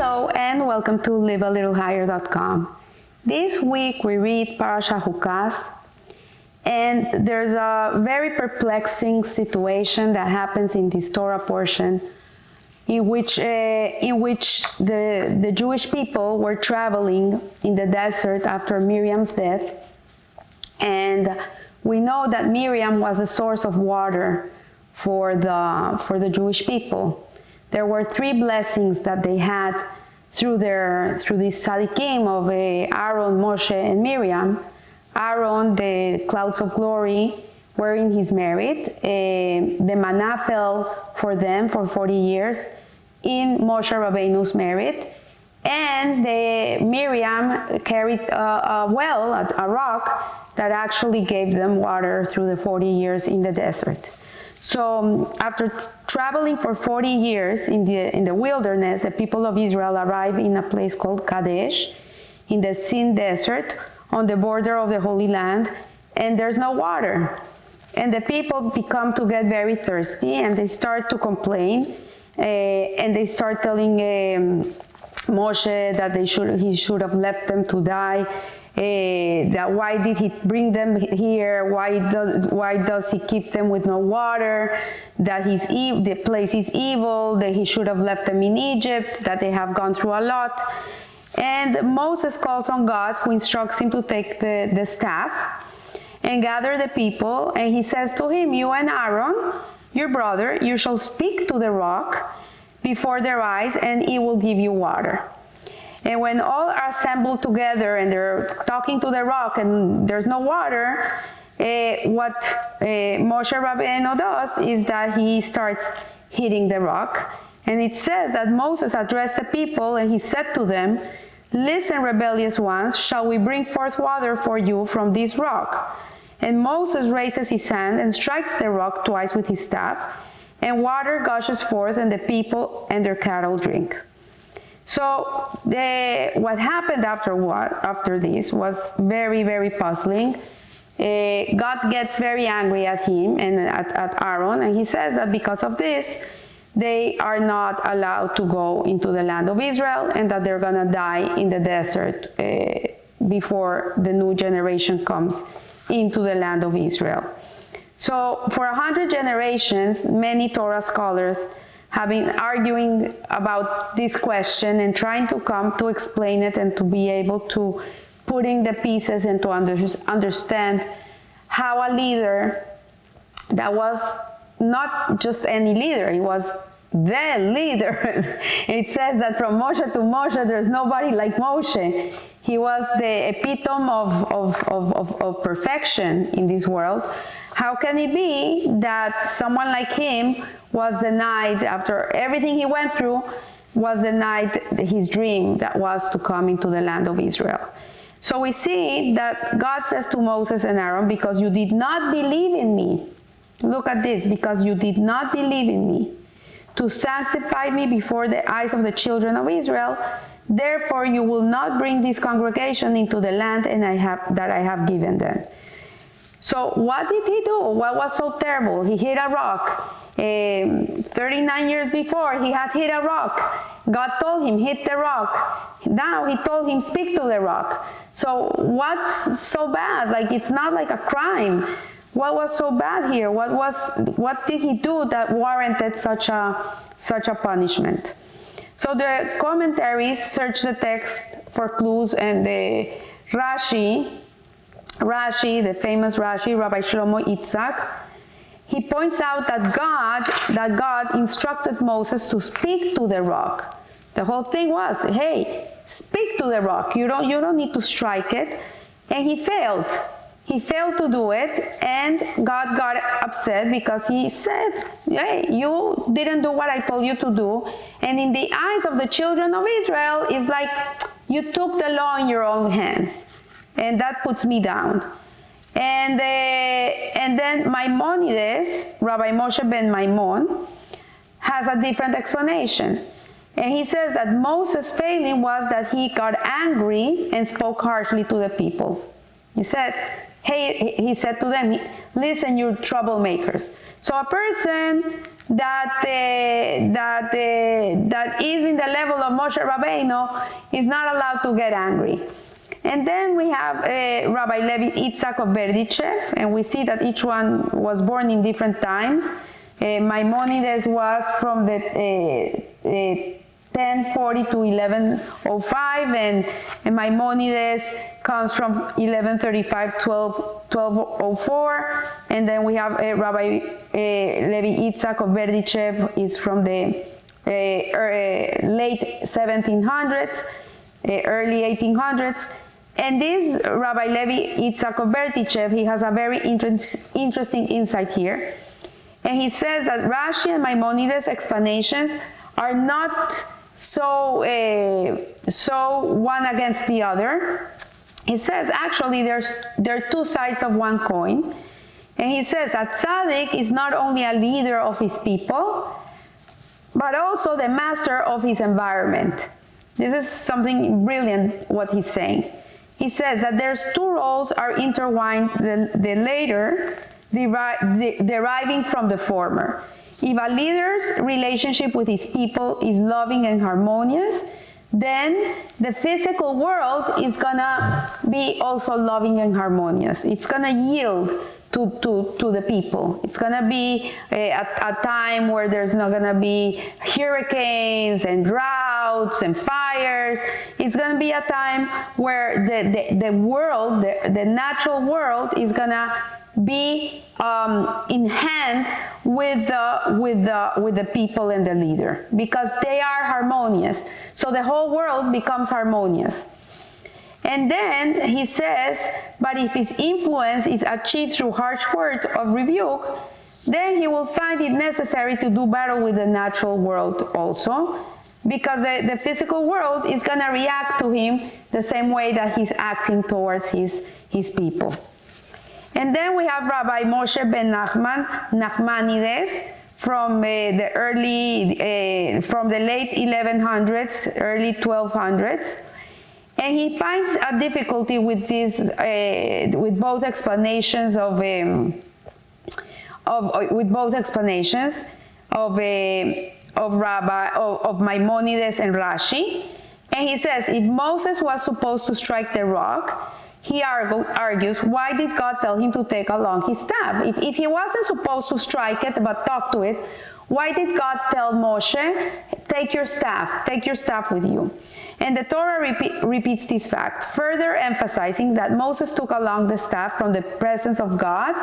Hello and welcome to livealittlehigher.com. This week we read Parashat Chukas, and there's a very perplexing situation that happens in this Torah portion in which the Jewish people were traveling in the desert after Miriam's death. And we know that Miriam was the source of water for the Jewish people. There were three blessings that they had through this tzaddikim of Aaron, Moshe, and Miriam. Aaron, the clouds of glory, wherein he's married. The manna fell for them for 40 years in Moshe Rabbeinu's merit. And Miriam carried a well, a rock, that actually gave them water through the 40 years in the desert. So after traveling for 40 years in the wilderness, the people of Israel arrived in a place called Kadesh, in the Sin desert, on the border of the Holy Land, and there's no water. And the people become to get very thirsty, and they start to complain, and they start telling Moshe that he should have left them to die. That why did he bring them here? Why does he keep them with no water? That the place is evil. That he should have left them in Egypt. That they have gone through a lot. And Moses calls on God, who instructs him to take the staff and gather the people. And he says to him, "You and Aaron, your brother, you shall speak to the rock before their eyes, and it will give you water." And when all are assembled together and they're talking to the rock and there's no water, what Moshe Rabbeinu does is that he starts hitting the rock. And it says that Moses addressed the people and he said to them, "Listen, rebellious ones, shall we bring forth water for you from this rock?" And Moses raises his hand and strikes the rock twice with his staff, and water gushes forth, and the people and their cattle drink. So what happened after this was very, very puzzling. God gets very angry at him and at Aaron, and he says that because of this, they are not allowed to go into the land of Israel, and that they're going to die in the desert before the new generation comes into the land of Israel. So for 100 generations, many Torah scholars have been arguing about this question and trying to come to explain it and to be able to put in the pieces and to understand how a leader that was not just any leader, he was the leader. It says that from Moshe to Moshe, there's nobody like Moshe. He was the epitome of perfection in this world. How can it be that someone like him was denied, after everything he went through, was denied his dream that was to come into the land of Israel? So we see that God says to Moses and Aaron, "Because you did not believe in me," look at this, "because you did not believe in me, to sanctify me before the eyes of the children of Israel, therefore you will not bring this congregation into the land that I have given them." So what did he do? What was so terrible? He hit a rock. 39 years before, he had hit a rock. God told him, "Hit the rock." Now he told him, "Speak to the rock." So what's so bad? Like, it's not like a crime. What was so bad here? What did he do that warranted such a punishment? So the commentaries search the text for clues, and the Rashi, the famous Rashi, Rabbi Shlomo Yitzhak, he points out that God instructed Moses to speak to the rock. The whole thing was, hey, speak to the rock. You don't need to strike it. And he failed. He failed to do it, and God got upset because he said, "Hey, you didn't do what I told you to do." And in the eyes of the children of Israel, it's like you took the law in your own hands. And that puts me down. And then Maimonides, Rabbi Moshe ben Maimon, has a different explanation. And he says that Moses' failing was that he got angry and spoke harshly to the people. He said to them, "Listen, you troublemakers. So a person that is in the level of Moshe Rabbeinu is not allowed to get angry. And then we have Rabbi Levi Yitzhak of Berdichev, and we see that each one was born in different times. Maimonides was from the 1040 to 1105, and Maimonides comes from 1135 1204, and then we have Rabbi Levi Yitzhak of Berdichev is from the late 1700s, early 1800s. And this Rabbi Levi Yitzhak of Berdichev, he has a very interesting insight here. And he says that Rashi and Maimonides' explanations are not so one against the other. He says actually there are two sides of one coin. And he says that Tzaddik is not only a leader of his people, but also the master of his environment. This is something brilliant what he's saying. He says that there's two roles are intertwined, the later deriving from the former. If a leader's relationship with his people is loving and harmonious, then the physical world is gonna be also loving and harmonious. It's gonna yield to the people. It's gonna be a time where there's not gonna be hurricanes and droughts and fires. It's gonna be a time where the world, the natural world, is gonna be in hand with the people and the leader, because they are harmonious. So the whole world becomes harmonious. And then he says, but if his influence is achieved through harsh words of rebuke, then he will find it necessary to do battle with the natural world also, because the physical world is going to react to him the same way that he's acting towards his people. And then we have Rabbi Moshe ben Nachmanides from the late 1100s, early 1200s. And he finds a difficulty with this, with both explanations of Maimonides and Rashi. And he says, if Moses was supposed to strike the rock, he argues, why did God tell him to take along his staff? If he wasn't supposed to strike it but talk to it, why did God tell Moshe, take your staff with you? And the Torah repeats this fact, further emphasizing that Moses took along the staff from the presence of God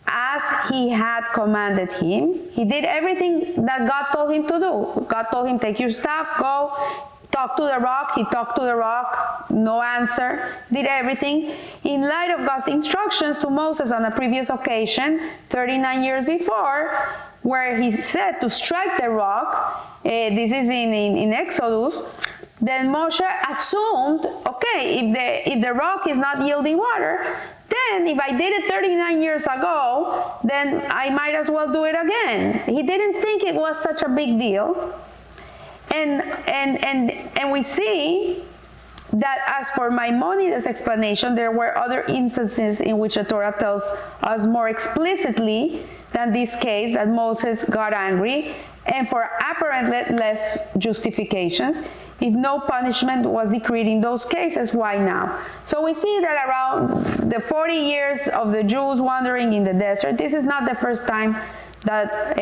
as he had commanded him. He did everything that God told him to do. God told him, take your staff, go, talk to the rock. He talked to the rock, no answer, did everything. In light of God's instructions to Moses on a previous occasion, 39 years before, where he said to strike the rock, this is in Exodus, then Moshe assumed, okay, if the rock is not yielding water, then if I did it 39 years ago, then I might as well do it again. He didn't think it was such a big deal. And we see that as for Maimonides' explanation, there were other instances in which the Torah tells us more explicitly than this case that Moses got angry, and for apparently less justifications. If no punishment was decreed in those cases, why now? So we see that around the 40 years of the Jews wandering in the desert, this is not the first time that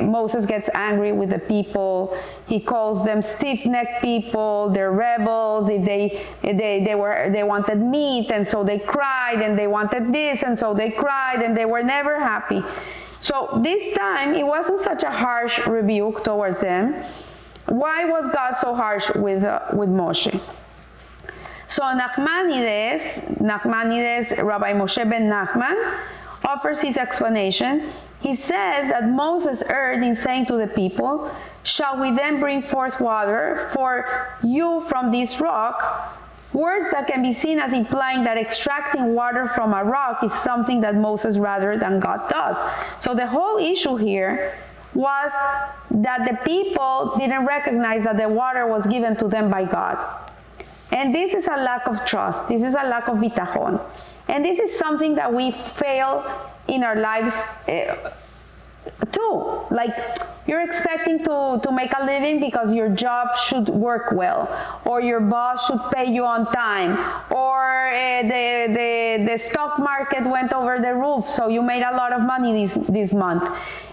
Moses gets angry with the people. He calls them stiff-necked people, they're rebels. If they wanted meat, and so they cried, and they wanted this, and so they cried, and they were never happy. So this time, it wasn't such a harsh rebuke towards them. Why was God so harsh with Moshe? So Nachmanides, Rabbi Moshe ben Nachman, offers his explanation. He says that Moses erred in saying to the people, shall we then bring forth water for you from this rock? Words that can be seen as implying that extracting water from a rock is something that Moses rather than God does. So the whole issue here was that the people didn't recognize that the water was given to them by God. And this is a lack of trust. This is a lack of bitachon. And this is something that we fail in our lives too. Like, you're expecting to make a living because your job should work well, or your boss should pay you on time, or the stock market went over the roof, so you made a lot of money this month.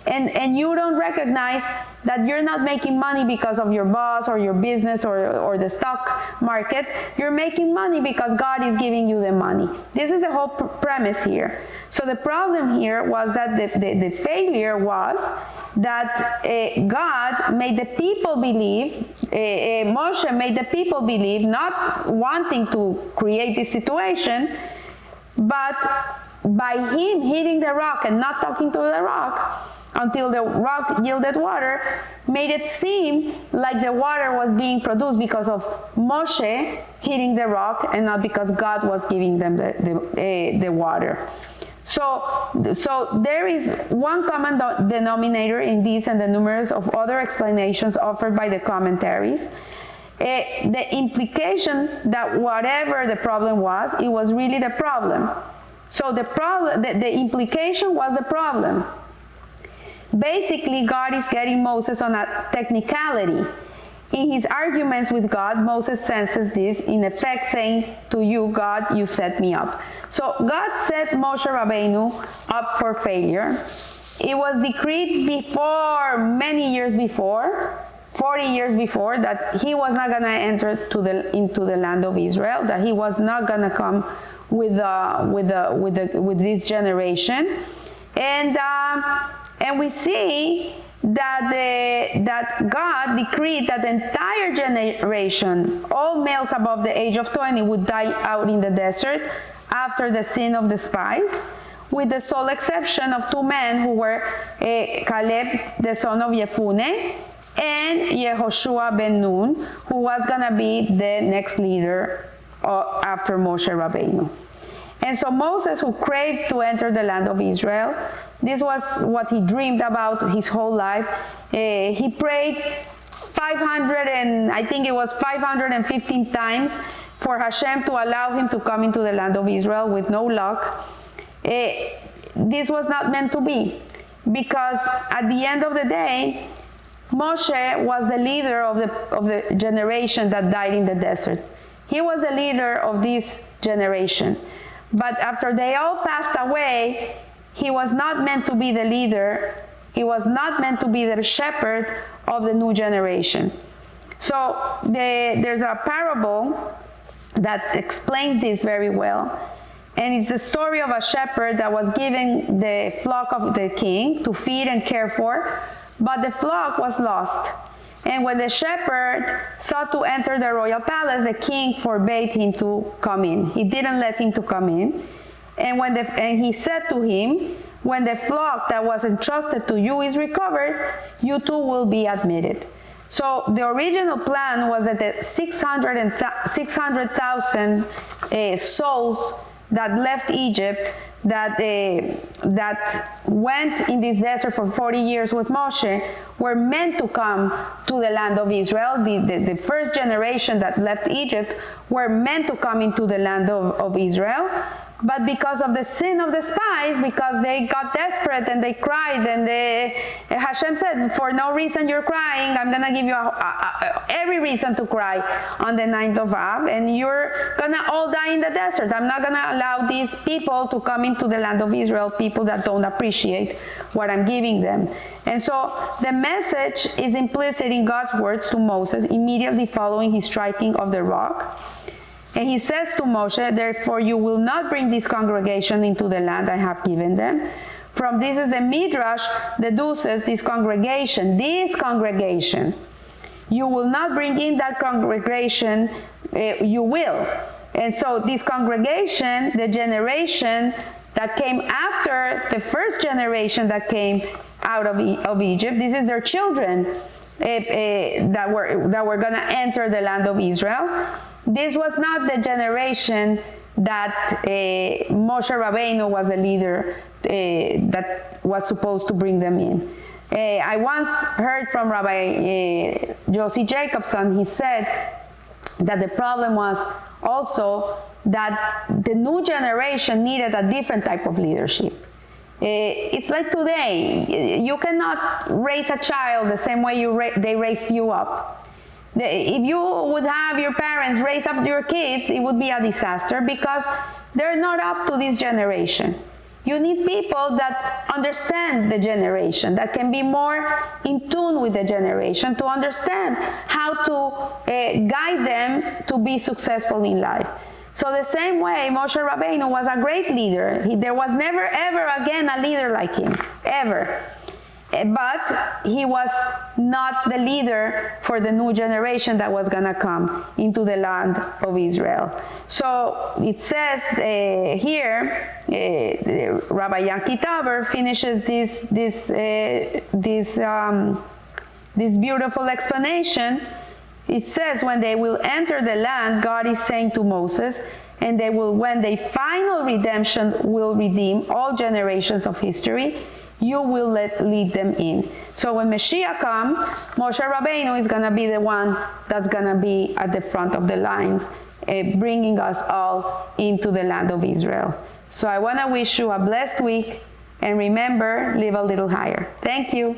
And you don't recognize that you're not making money because of your boss or your business or the stock market. You're making money because God is giving you the money. This is the whole premise here. So the problem here was that the failure was that God made the people believe, Moshe made the people believe, not wanting to create this situation, but by him hitting the rock and not talking to the rock until the rock yielded water, made it seem like the water was being produced because of Moshe hitting the rock and not because God was giving them the water. So there is one common denominator in these and the numerous of other explanations offered by the commentaries. The implication that whatever the problem was, it was really the problem. So the implication was the problem. Basically, God is getting Moses on a technicality. In his arguments with God, Moses senses this, in effect saying, to you, God, you set me up. So God set Moshe Rabbeinu up for failure. It was decreed before, many years before, 40 years before, that he was not going to enter into the land of Israel, that he was not going to come with this generation. And we see that God decreed that the entire generation, all males above the age of 20, would die out in the desert after the sin of the spies, with the sole exception of two men who were Caleb, the son of Yefuneh, and Yehoshua ben Nun, who was going to be the next leader after Moshe Rabbeinu. And so Moses, who craved to enter the land of Israel, this was what he dreamed about his whole life. He prayed 515 times for Hashem to allow him to come into the land of Israel with no luck. This was not meant to be, because at the end of the day, Moshe was the leader of the generation that died in the desert. He was the leader of this generation. But after they all passed away, he was not meant to be the leader. He was not meant to be the shepherd of the new generation. So there's a parable that explains this very well. And it's the story of a shepherd that was given the flock of the king to feed and care for, but the flock was lost. And when the shepherd sought to enter the royal palace, the king forbade him to come in. He didn't let him to come in. And he said to him, when the flock that was entrusted to you is recovered, you too will be admitted. So the original plan was that the 600,000 souls that left Egypt, that went in this desert for 40 years with Moshe, were meant to come to the land of Israel. The first generation that left Egypt were meant to come into the land of Israel. But because of the sin of the spies, because they got desperate and they cried, and Hashem said, for no reason you're crying, I'm going to give you every reason to cry on the 9th of Av, and you're going to all die in the desert. I'm not going to allow these people to come into the land of Israel, people that don't appreciate what I'm giving them. And so the message is implicit in God's words to Moses immediately following his striking of the rock. And he says to Moshe, therefore you will not bring this congregation into the land I have given them. From this is the Midrash deduces this congregation. You will not bring in that congregation, you will. And so this congregation, the generation that came after the first generation that came out of Egypt, this is their children that were going to enter the land of Israel. This was not the generation that Moshe Rabbeinu was the leader that was supposed to bring them in. I once heard from Rabbi Josie Jacobson. He said that the problem was also that the new generation needed a different type of leadership. It's like today. You cannot raise a child the same way they raised you up. If you would have your parents raise up your kids, it would be a disaster because they're not up to this generation. You need people that understand the generation, that can be more in tune with the generation, to understand how to guide them to be successful in life. So the same way, Moshe Rabbeinu was a great leader. There was never, ever again a leader like him, ever. But he was not the leader for the new generation that was going to come into the land of Israel. So it says here, Rabbi Yankee Taber finishes this beautiful explanation. It says, when they will enter the land, God is saying to Moses, and they will, when the final redemption will redeem all generations of history, you will lead them in. So when Mashiach comes, Moshe Rabbeinu is going to be the one that's going to be at the front of the lines, bringing us all into the land of Israel. So I want to wish you a blessed week, and remember, live a little higher. Thank you.